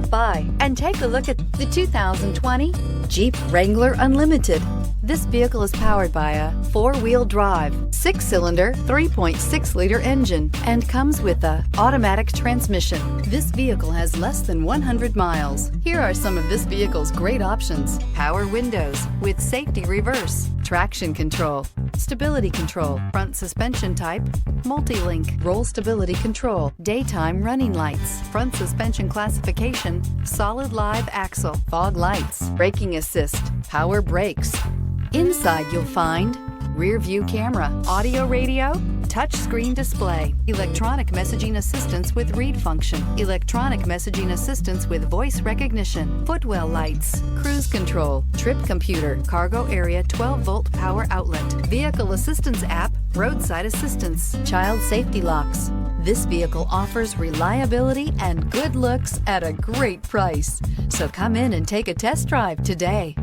Stop by and take a look at the 2020 Jeep Wrangler Unlimited. This vehicle is powered by a 4-wheel drive, 6-cylinder, 3.6-liter engine and comes with a automatic transmission. This vehicle has less than 100 miles. Here are some of this vehicle's great options: power windows with safety reverse, traction control, stability control, front suspension type, multi-link, roll stability control, daytime running lights, front suspension classification, solid live axle, fog lights, braking assist, power brakes. Inside you'll find rear view camera, audio radio, touchscreen display, electronic messaging assistance with read function, electronic messaging assistance with voice recognition, footwell lights, cruise control, trip computer, cargo area 12-volt power outlet, vehicle assistance app, roadside assistance, child safety locks. This vehicle offers reliability and good looks at a great price. So come in and take a test drive today.